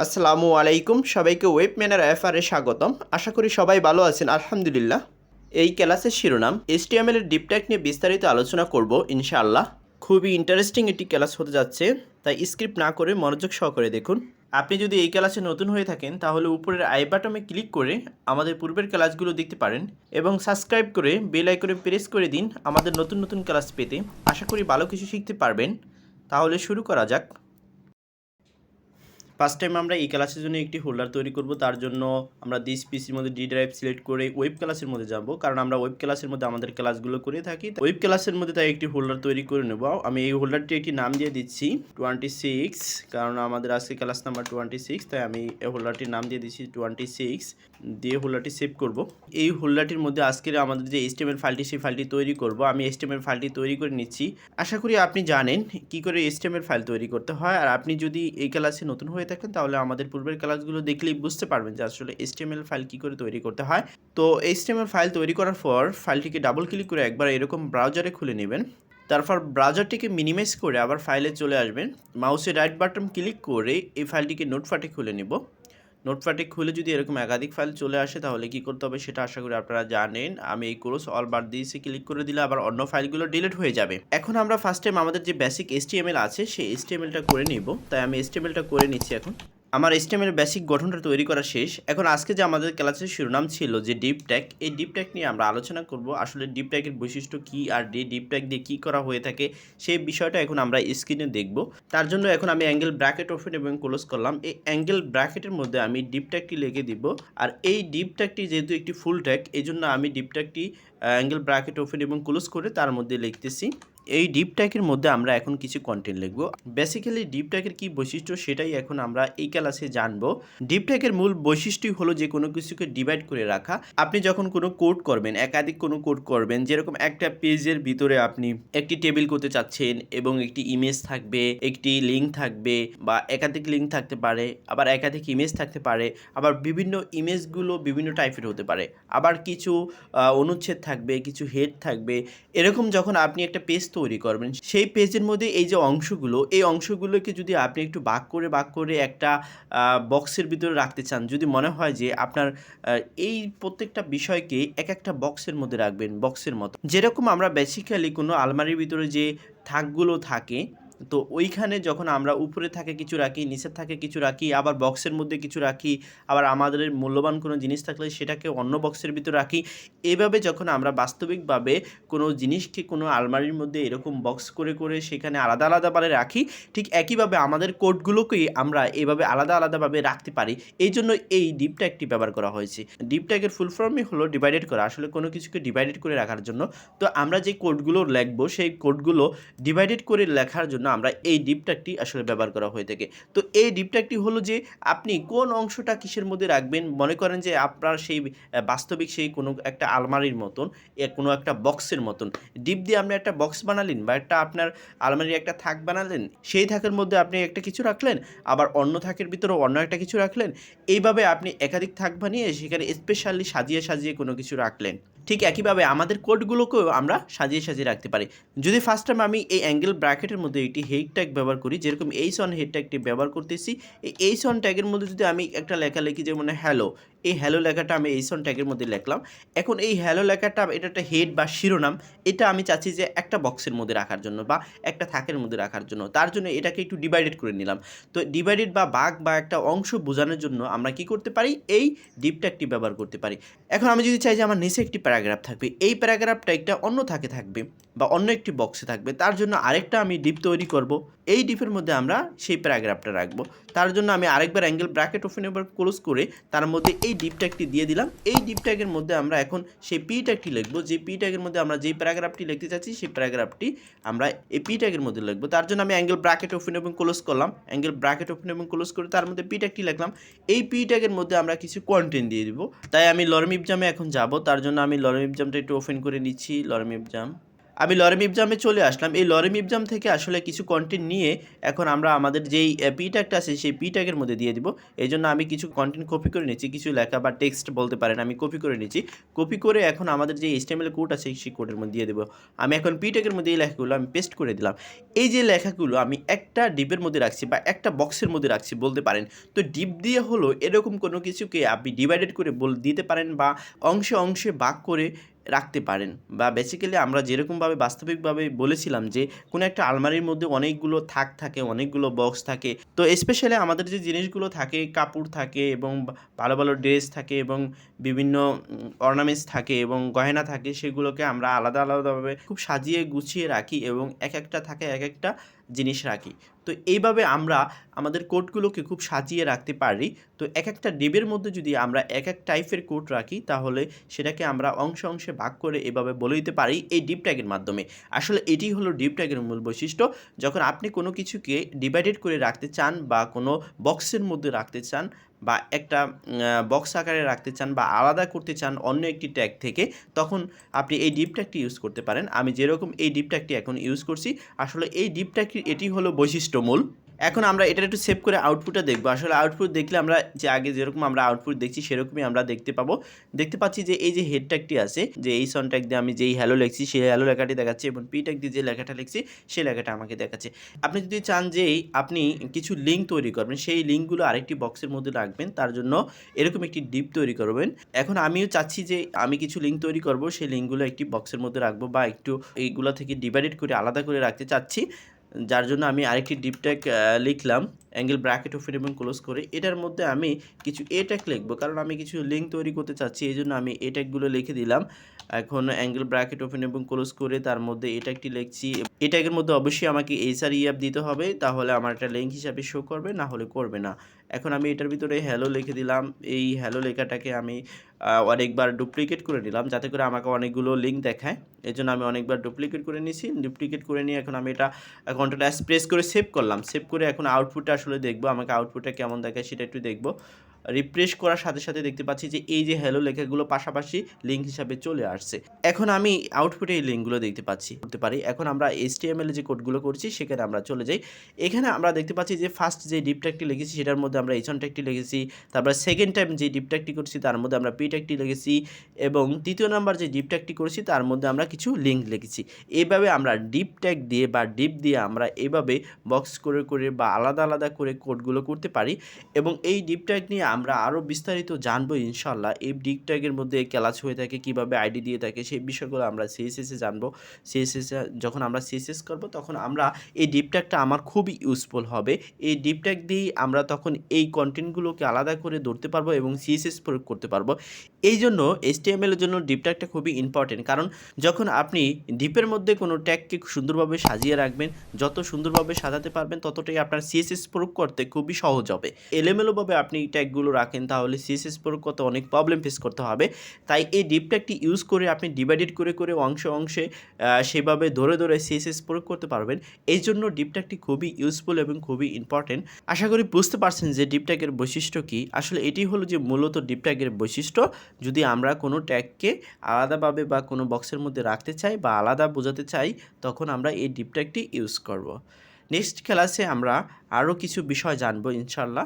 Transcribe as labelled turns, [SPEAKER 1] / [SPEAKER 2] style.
[SPEAKER 1] আসসালামু আলাইকুম, সবাইকে ওয়েব ম্যানার এফআরে স্বাগতম। আশা করি সবাই ভালো আছেন, আলহামদুলিল্লাহ। এই ক্লাসের শিরোনাম HTML এর ডিপ টেক নিয়ে বিস্তারিত আলোচনা করব ইনশাআল্লাহ। খুবই ইন্টারেস্টিং একটি ক্লাস হতে যাচ্ছে, তাই স্ক্রিপ্ট না করে মনোযোগ সহকারে দেখুন। আপনি যদি এই ক্লাসে নতুন হয়ে থাকেন তাহলে উপরের আই বাটনে ক্লিক করে আমাদের পূর্বের ক্লাসগুলো দেখতে পারেন এবং সাবস্ক্রাইব করে বেল আইকনে প্রেস করে দিন আমাদের নতুন নতুন ক্লাস পেতে। আশা করি ভালো কিছু শিখতে পারবেন। তাহলে শুরু করা যাক। ফার্স্ট টাইম আমরা এই ক্লাসের জন্য একটি হোল্ডার তৈরি করব। তার জন্য আমরা দিস পিসির মধ্যে ডি ড্রাইভ সিলেক্ট করে ওয়েব ক্লাসের মধ্যে যাব, কারণ আমরা ওয়েব ক্লাসের মধ্যে আমাদের ক্লাসগুলো করে থাকি। ওয়েব ক্লাসের মধ্যে তাই একটি হোল্ডার তৈরি করে নেব। আমি এই হোল্ডারটি একটি নাম দিয়ে দিচ্ছি 26, কারণ আমাদের আজকে ক্লাস নাম্বার 26, তাই আমি এই হোল্ডারটির নাম দিয়ে দিচ্ছি 26 দিয়ে হোল্ডারটি সেভ করব। এই হোল্ডারটির মধ্যে আজকের আমাদের যে HTML ফাইলটি, সেই ফাইলটি তৈরি করব। আমি HTML ফাইলটি তৈরি করে নিচ্ছি। আশা করি আপনি জানেন কি করে HTML ফাইল তৈরি করতে হয়। আর আপনি যদি এই ক্লাসে নতুন হয়ে থাকেন তাহলে আমাদের পূর্বের ক্লাসগুলো দেখলেই বুঝতে পারবেন যে আসলে HTML ফাইল কি করে তৈরি করতে হয়। তো HTML ফাইল তৈরি করার পর ফাইলটিকে ডাবল ক্লিক করে একবার এরকম ব্রাউজারে খুলে নেবেন। তারপর ব্রাউজারটিকে মিনিমাইজ করে আবার ফাইলে চলে আসবেন। মাউসের রাইট বাটন ক্লিক করে এই ফাইলটিকে নোটপ্যাডে খুলে নেব। নোটপ্যাডে খুলে যদি এরকম একাধিক ফাইল চলে আসে তাহলে কি করতে হবে সেটা আশা করি আপনারা জানেন। আমি এই ক্লোজ অল বার দিয়েছি, ক্লিক করে দিলে আবার অন্য ফাইলগুলো ডিলিট হয়ে যাবে। এখন আমরা ফার্স্ট টাইম আমাদের যে বেসিক HTML আছে সেই HTMLটা করে নিব। তাই আমি HTMLটা করে নিচ্ছি। এখন আমার HTML বেসিক গঠনটা তৈরি করা শেষ। এখন আজকে যে আমাদের ক্লাসের শিরোনাম ছিল যে ডিপ ট্যাগ, এই ডিপ ট্যাগ নিয়ে আমরা আলোচনা করব। আসলে ডিপ ট্যাগের বৈশিষ্ট্য কী আর ডিপ ট্যাগ দিয়ে কী করা হয়ে থাকে সেই বিষয়টা এখন আমরা স্ক্রিনে দেখব। তার জন্য এখন আমি অ্যাঙ্গেল ব্র্যাকেট ওপেন এবং ক্লোজ করলাম। এই অ্যাঙ্গেল ব্র্যাকেটের মধ্যে আমি ডিপ ট্যাগটি লিখে দিব। আর এই ডিপ ট্যাগটি যেহেতু একটি ফুল ট্যাগ, এই জন্য আমি ডিপ ট্যাগটি অ্যাঙ্গেল ব্র্যাকেট ওপেন এবং ক্লোজ করে তার মধ্যে লিখতেছি। এই ডিপ ট্যাগের মধ্যে আমরা এখন কিছু কন্টেন্ট লিখব। বেসিক্যালি ডিপ ট্যাগের কি বৈশিষ্ট্য সেটাই এখন আমরা এই ক্লাসে জানবো। ডিপ ট্যাগের মূল বৈশিষ্ট্যই হলো যে কোনো কিছুকে ডিভাইড করে রাখা। আপনি যখন কোনো কোড করবেন, একাধিক কোনো কোড করবেন, যেরকম একটা পেজের ভিতরে আপনি একটি টেবিল করতে চাচ্ছেন এবং একটি ইমেজ থাকবে, একটি লিঙ্ক থাকবে, বা একাধিক লিঙ্ক থাকতে পারে, আবার একাধিক ইমেজ থাকতে পারে, আবার বিভিন্ন ইমেজগুলো বিভিন্ন টাইপের হতে পারে, আবার কিছু অনুচ্ছেদ থাকবে, কিছু হেড থাকবে। এরকম যখন আপনি একটা পেজ তৈরি করবেন, সেই পেজের মধ্যে এই যে অংশগুলো, এই অংশগুলোকে যদি আপনি একটু ভাগ করে একটা বক্সের ভিতরে রাখতে চান, যদি মনে হয় যে আপনার এই প্রত্যেকটা বিষয়কে এক একটা বক্সের মধ্যে রাখবেন, বক্সের মতো, যেরকম আমরা বেসিক্যালি কোনো আলমারির ভিতরে যে থাকগুলো থাকে, তো ওইখানে যখন আমরা উপরে থাকে কিছু রাখি, নিচের থাকে কিছু রাখি, আবার বক্সের মধ্যে কিছু রাখি, আবার আমাদের মূল্যবান কোনো জিনিস থাকলে সেটাকে অন্য বক্সের ভিতরে রাখি। এভাবে যখন আমরা বাস্তবিকভাবে কোনো জিনিসকে কোনো আলমারির মধ্যে এরকম বক্স করে সেখানে আলাদা আলাদাভাবে রাখি, ঠিক একইভাবে আমাদের কোডগুলোকেই আমরা এভাবে আলাদা আলাদাভাবে রাখতে পারি। এই জন্য এই ডিপ ট্যাগটি ব্যবহার করা হয়েছে। ডিপ ট্যাগের ফুল ফর্মই হলো ডিভাইডেড করা, আসলে কোনো কিছুকে ডিভাইডেড করে রাখার জন্য। তো আমরা যে কোডগুলো লিখবো সেই কোডগুলো ডিভাইডেড করে লেখার জন্য আমরা এই ডিপ ট্যাগটি আসলে ব্যবহার করা হয়ে থাকে। তো এই ডিপ ট্যাগটি হলো যে আপনি কোন অংশটা কিসের মধ্যে রাখবেন। মনে করেন যে আপনার সেই বাস্তবিক সেই কোনো একটা আলমারির মতন, কোনো একটা বক্সের মতন ডিপ দিয়ে আপনি একটা বক্স বানালেন, বা একটা আপনার আলমারির একটা থাক বানালেন, সেই থাকের মধ্যে আপনি একটা কিছু রাখলেন, আবার অন্য থাকের ভিতরে অন্য একটা কিছু রাখলেন। এইভাবে আপনি একাধিক থাক বানিয়ে সেখানে স্পেশালি সাজিয়ে কোনো কিছু রাখলেন। ঠিক একইভাবে আমাদের কোডগুলোকেও আমরা সাজিয়ে রাখতে পারি। যদি ফার্স্ট টাইম আমি এই অ্যাঙ্গেল ব্র্যাকেটের মধ্যে একটি হেড ট্যাগ ব্যবহার করি, যেরকম H1 হেড ট্যাগটি ব্যবহার করতেছি, এই H1 ট্যাগের মধ্যে যদি আমি একটা লেখা লিখি, যেমন হ্যালো, এই হ্যালো লেখাটা আমি H1 ট্যাগের মধ্যে লিখলাম। এখন এই হ্যালো লেখাটা, এটা একটা হেড বা শিরোনাম, এটা আমি চাচ্ছি যে একটা বক্সের মধ্যে রাখার জন্য বা একটা থাকের মধ্যে রাখার জন্য। তার জন্য এটাকে একটু ডিভাইডেড করে নিলাম। তো ডিভাইডেড বা ভাগ বা একটা অংশ বোঝানোর জন্য আমরা কি করতে পারি, এই ডিপ ট্যাগটি ব্যবহার করতে পারি। এখন আমি যদি চাই যে আমার নিচে একটি প্যারাগ্রাফ থাকবে, এই প্যারাগ্রাফটা একটা অন্য থাকে থাকবে বা অন্য একটি বক্সে থাকবে, তার জন্য আরেকটা আমি ডিপ তৈরি করব। এই ডিপের মধ্যে আমরা সেই প্যারাগ্রাফটা রাখবো। তার জন্য আমি আরেকবার অ্যাঙ্গেল ব্র্যাকেট ওপেন এবার ক্লোজ করে তার মধ্যে এই ডিপ ট্যাগটি দিয়ে দিলাম। এই ডিপ ট্যাগের মধ্যে আমরা এখন সেই পি ট্যাগটি লিখবো, যে পি ট্যাগের মধ্যে আমরা যেই প্যারাগ্রাফটি লিখতে চাচ্ছি সেই প্যারাগ্রাফটি আমরা এই পি ট্যাগের মধ্যে লিখবো। তার জন্য আমি অ্যাঙ্গেল ব্র্যাকেট ওপেন এবং ক্লোজ করলাম, অ্যাঙ্গেল ব্র্যাকেট ওপেন এবং ক্লোজ করে তার মধ্যে পি ট্যাগটি লিখলাম। এই পি ট্যাগের মধ্যে আমরা কিছু কন্টেন্ট দিয়ে দিব। তাই আমি লরম ইবজামে এখন যাব। তার জন্য আমি লরম ইবজামটা একটু ওপেন করে নিচ্ছি। লরম ইবজাম, আমি লরেম ইবজামে চলে আসলাম। এই লরেম ইবজাম থেকে আসলে কিছু কন্টেন্ট নিয়ে এখন আমরা আমাদের যেই পি ট্যাগটা আছে সেই পি ট্যাগের মধ্যে দিয়ে দিব। এইজন্য আমি কিছু কন্টেন্ট কপি করে নিচ্ছি, কিছু লেখা বা টেক্সট বলতে পারেন আমি কপি করে নিচ্ছি। কপি করে এখন আমাদের যে HTML কোড আছে সেই কোডের মধ্যে দিয়ে দেবো। আমি এখন পি ট্যাগের মধ্যে এই লেখাগুলো আমি পেস্ট করে দিলাম। এই যে লেখাগুলো আমি একটা ডিপের মধ্যে রাখছি বা একটা বক্সের মধ্যে রাখছি বলতে পারেন। তো ডিপ দিয়ে হলো এরকম কোনো কিছুকে আপনি ডিভাইডেড করে দিতে পারেন বা অংশে অংশে ভাগ করে রাখতে পারেন। বা বেসিক্যালি আমরা যেরকমভাবে বাস্তবিকভাবে বলেছিলাম যে কোনো একটা আলমারির মধ্যে অনেকগুলো থাক থাকে, অনেকগুলো বক্স থাকে। তো স্পেশালি আমাদের যে জিনিসগুলো থাকে, কাপড় থাকে এবং ভালো ভালো ড্রেস থাকে এবং বিভিন্ন অর্নামেন্টস থাকে এবং গয়না থাকে, সেগুলোকে আমরা আলাদা আলাদাভাবে খুব সাজিয়ে গুছিয়ে রাখি এবং এক একটা থাকে এক একটা জিনিস রাখি। তো এইভাবে আমরা আমাদের কোডগুলোকে খুব সাজিয়ে রাখতে পারি। তো এক একটা ডিবের মধ্যে যদি আমরা এক এক টাইপের কোড রাখি তাহলে সেটাকে আমরা অংশে অংশে ভাগ করে এভাবে বলে দিতে পারি এই ডিপ ট্যাগের মাধ্যমে। আসলে এটি হলো ডিপ ট্যাগের মূল বৈশিষ্ট্য। যখন আপনি কোনো কিছুকে ডিভাইডেড করে রাখতে চান বা কোনো বক্সের মধ্যে রাখতে চান বা একটা বক্স আকারে রাখতে চান বা আলাদা করতে চান অন্য একটি ট্যাগ থেকে, তখন আপনি এই ডিপ ট্যাগটি ইউজ করতে পারেন। আমি যেরকম এই ডিপ ট্যাগটি এখন ইউজ করছি, আসলে এই ডিপ ট্যাগটির এটি হলো বৈশিষ্ট্যমূল। এখন আমরা এটার একটু সেভ করে আউটপুটটা দেখবো। আসলে আউটপুট দেখলে আমরা যে আগে যেরকম আমরা আউটপুট দেখছি সেরকমই আমরা দেখতে পাবো। দেখতে পাচ্ছি যে এই যে হেড ট্যাগটি আছে, যে এই সন ট্যাগ দিয়ে আমি যেই হ্যালো লিখছি সেই হ্যালো লেখাটি দেখাচ্ছে এবং পি ট্যাগ দিয়ে যে লেখাটা লিখছি সেই লেখাটা আমাকে দেখাচ্ছে। আপনি যদি চান যে আপনি কিছু লিঙ্ক তৈরি করবেন, সেই লিঙ্কগুলো আরেকটি বক্সের মধ্যে রাখবেন, তার জন্য এরকম একটি ডিপ তৈরি করবেন। এখন আমিও চাচ্ছি যে আমি কিছু লিঙ্ক তৈরি করব, সেই লিঙ্কগুলো একটি বক্সের মধ্যে রাখবো বা একটু এইগুলো থেকে ডিভাইডেড করে আলাদা করে রাখতে চাচ্ছি। যার জন্য আমি আরেকটি ডিপ ট্যাগ লিখলাম অ্যাঙ্গেল ব্র্যাকেট ওপেন এবং ক্লোজ করে। এটার মধ্যে আমি কিছু এ ট্যাগ লিখবো, কারণ আমি কিছু লিঙ্ক তৈরি করতে চাচ্ছি, এই জন্য আমি এ ট্যাগগুলো লিখে দিলাম। এখন অ্যাঙ্গেল ব্র্যাকেট ওপেন এবং ক্লোজ করে তার মধ্যে এ ট্যাগটি লিখছি। এ ট্যাগের মধ্যে অবশ্যই আমাকে এইচআরইএফ দিতে হবে, তাহলে আমার একটা লিঙ্ক হিসাবে শো করবে, না হলে করবে না। এখন আমি এটার ভিতরে হ্যালো লিখে দিলাম। এই হ্যালো লেখাটাকে আমি অনেকবার ডুপ্লিকেট করে নিলাম যাতে করে আমাকে অনেকগুলো লিঙ্ক দেখায়। এই জন্য আমি অনেকবার ডুপ্লিকেট করে নিয়েছি। ডুপ্লিকেট করে নিয়ে এখন আমি এটা কন্ট্রোল এস প্রেস করে সেভ করলাম। সেভ করে এখন আউটপুটটা আসলে দেখবো, আমাকে আউটপুটটা কেমন দেখায় সেটা একটু দেখবো। রিফ্রেশ করার সাথে সাথে দেখতে পাচ্ছি যে এই যে হ্যালো লেখাগুলো পাশাপাশি লিঙ্ক হিসাবে চলে আসছে। এখন আমি আউটপুটে এই লিঙ্কগুলো দেখতে করতে পারি। এখন আমরা HTML এ যে কোডগুলো করছি সেখানে আমরা চলে যাই। এখানে আমরা দেখতে পাচ্ছি যে ফার্স্ট যে ডিপ ট্যাগটি লিখেছি সেটার মধ্যে আমরা এইচ1 ট্যাগটি লিখেছি। তারপর সেকেন্ড টাইম যে ডিপ ট্যাগটি করছি তার মধ্যে আমরা পি ট্যাগটি লিখেছি এবং তৃতীয় নাম্বার যে ডিপ ট্যাগটি করেছি তার মধ্যে আমরা কিছু লিঙ্ক লিখেছি। এইভাবে আমরা ডিপ ট্যাগ দিয়ে বা ডিপ দিয়ে আমরা এইভাবে বক্স করে করে বা আলাদা আলাদা করে কোডগুলো করতে পারি এবং এই ডিপ ট্যাগ নিয়ে আমরা আরও বিস্তারিত জানবো ইনশাল্লাহ। এই ডিপ ট্যাগের মধ্যে ক্লাস হয়ে থাকে, কীভাবে আইডি দিয়ে থাকে, সেই বিষয়গুলো আমরা সিএসএসে জানবো। সিএসএসে যখন আমরা সিএসএস করবো তখন আমরা এই ডিপ ট্যাগটা আমার খুবই ইউজফুল হবে। এই ডিপ ট্যাগ দিয়েই আমরা তখন এই কন্টেন্টগুলোকে আলাদা করে ধরতে পারবো এবং সিএসএস প্রয়োগ করতে পারবো। এই জন্য HTML এর জন্য ডিপ ট্যাগটা খুবই ইম্পর্টেন্ট, কারণ যখন আপনি ডিপের মধ্যে কোনো ট্যাগকে সুন্দরভাবে সাজিয়ে রাখবেন, যত সুন্দরভাবে সাজাতে পারবেন ততটাই আপনার সিএসএস প্রয়োগ করতে খুবই সহজ হবে। এলোমেলোভাবে আপনি ট্যাগগুলো রাখেন তাহলে সিএসএস প্রয়োগ করতে অনেক প্রবলেম ফেস করতে হবে। তাই এই ডিপ ট্যাগটি ইউজ করে আপনি ডিভাইডেড করে করে অংশে অংশে সেভাবে ধরে ধরে সিএসএস প্রয়োগ করতে পারবেন। এই জন্য ডিপ ট্যাগটি খুবই ইউজফুল এবং খুবই ইম্পর্টেন্ট। আশা করি বুঝতে পারছেন যে ডিপ ট্যাগের বৈশিষ্ট্য কী। আসলে এটি হলো যে মূলত ডিপ ট্যাগের বৈশিষ্ট্য। যদি আমরা কোনো ট্যাগকে আলাদাভাবে বা কোনো বক্সের মধ্যে রাখতে চাই বা আলাদা বোঝাতে চাই তখন আমরা এই ডিপ ট্যাগটি ইউজ করব। নেক্সট ক্লাসে আমরা আরও কিছু বিষয় জানবো ইনশাল্লাহ।